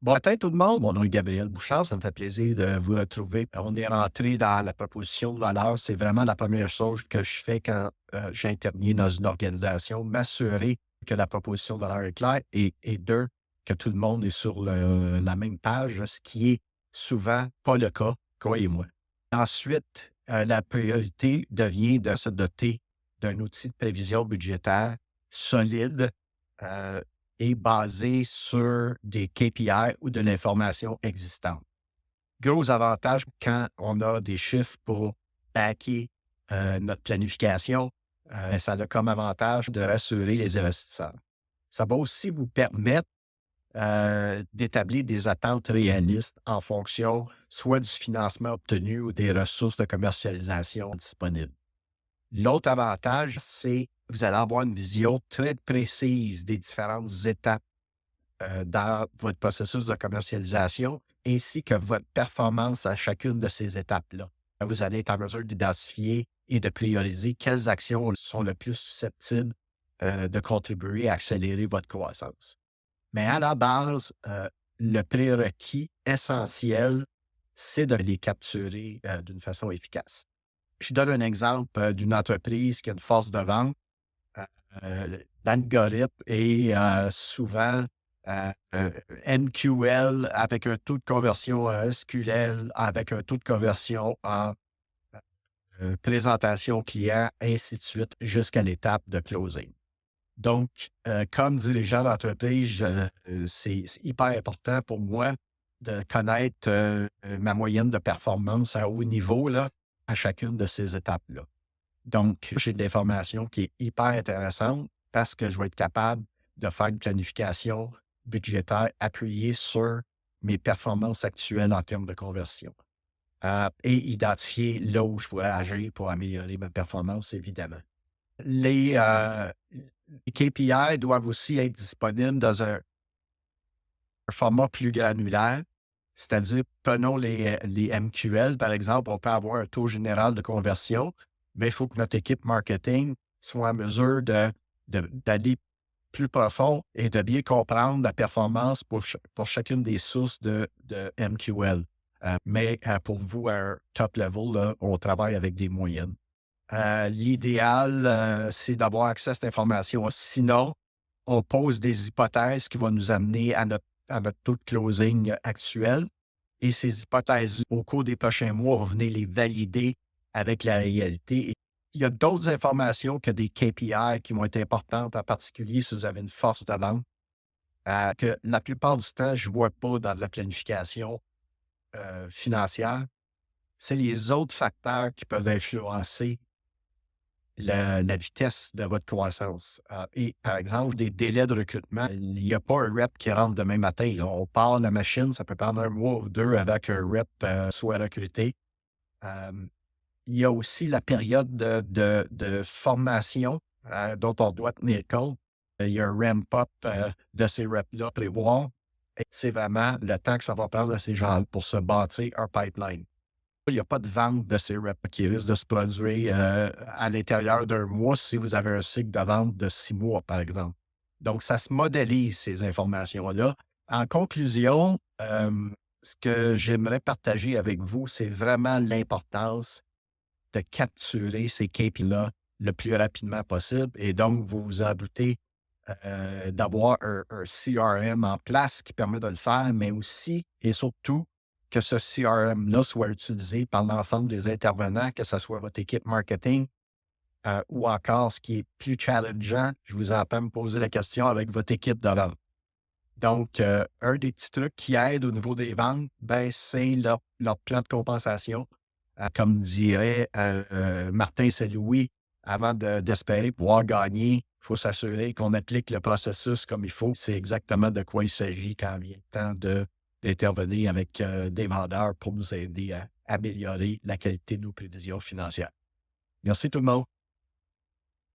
Bon matin tout le monde, mon nom est Gabriel Bouchard, ça me fait plaisir de vous retrouver. On est rentré dans la proposition de valeur, c'est vraiment la première chose que je fais quand j'interviens dans une organisation, m'assurer que la proposition de valeur est claire et deux, que tout le monde est sur la même page, ce qui est souvent pas le cas, croyez-moi. Ensuite, la priorité devient de se doter d'un outil de prévision budgétaire solide, euh, est basé sur des KPI ou de l'information existante. Gros avantage quand on a des chiffres pour backer notre planification, ça a comme avantage de rassurer les investisseurs. Ça va aussi vous permettre d'établir des attentes réalistes en fonction soit du financement obtenu ou des ressources de commercialisation disponibles. L'autre avantage, c'est que vous allez avoir une vision très précise des différentes étapes dans votre processus de commercialisation, ainsi que votre performance à chacune de ces étapes-là. Vous allez être en mesure d'identifier et de prioriser quelles actions sont le plus susceptibles de contribuer à accélérer votre croissance. Mais à la base, le prérequis essentiel, c'est de les capturer d'une façon efficace. Je donne un exemple d'une entreprise qui a une force de vente. L'algorithme est souvent MQL avec un taux de conversion SQL, avec un taux de conversion en présentation client, ainsi de suite, jusqu'à l'étape de closing. Donc, comme dirigeant d'entreprise, c'est hyper important pour moi de connaître ma moyenne de performance à haut niveau là, à chacune de ces étapes-là. Donc, j'ai de l'information qui est hyper intéressante parce que je vais être capable de faire une planification budgétaire appuyée sur mes performances actuelles en termes de conversion. Et identifier là où je pourrais agir pour améliorer ma performance, évidemment. Les KPI doivent aussi être disponibles dans un format plus granulaire, c'est-à-dire, prenons les MQL, par exemple, on peut avoir un taux général de conversion, mais il faut que notre équipe marketing soit en mesure d'aller plus profond et de bien comprendre la performance pour chacune des sources de MQL. Mais pour vous, à un top level, là, on travaille avec des moyennes. L'idéal, c'est d'avoir accès à cette information. Sinon, on pose des hypothèses qui vont nous amener à notre taux de closing actuel. Et ces hypothèses, au cours des prochains mois, on va venir les valider avec la réalité. Et il y a d'autres informations que des KPI qui vont être importantes, en particulier si vous avez une force de vente, que la plupart du temps, je ne vois pas dans la planification financière. C'est les autres facteurs qui peuvent influencer la vitesse de votre croissance. Et par exemple, des délais de recrutement, il n'y a pas un rep qui rentre demain matin, là. On part la machine, ça peut prendre un mois ou deux avant qu'un rep soit recruté. Hem, il y a aussi la période de formation dont on doit tenir compte. Il y a un ramp-up de ces reps-là à prévoir. Et c'est vraiment le temps que ça va prendre à ces gens pour se bâtir un pipeline. Il n'y a pas de vente de ces reps qui risque de se produire à l'intérieur d'un mois si vous avez un cycle de vente de 6 mois, par exemple. Donc, ça se modélise, ces informations-là. En conclusion, ce que j'aimerais partager avec vous, c'est vraiment l'importance de capturer ces KPI-là le plus rapidement possible. Et donc, vous vous en doutez, d'avoir un CRM en place qui permet de le faire, mais aussi et surtout que ce CRM-là soit utilisé par l'ensemble des intervenants, que ce soit votre équipe marketing ou encore ce qui est plus challengeant, je vous entends me poser la question avec votre équipe de vente. Donc, un des petits trucs qui aide au niveau des ventes, ben, c'est leur plan de compensation. Comme dirait Martin Saint-Louis, avant d'espérer pouvoir gagner, il faut s'assurer qu'on applique le processus comme il faut. C'est exactement de quoi il s'agit quand vient le temps d'intervenir avec des vendeurs pour nous aider à améliorer la qualité de nos prévisions financières. Merci tout le monde.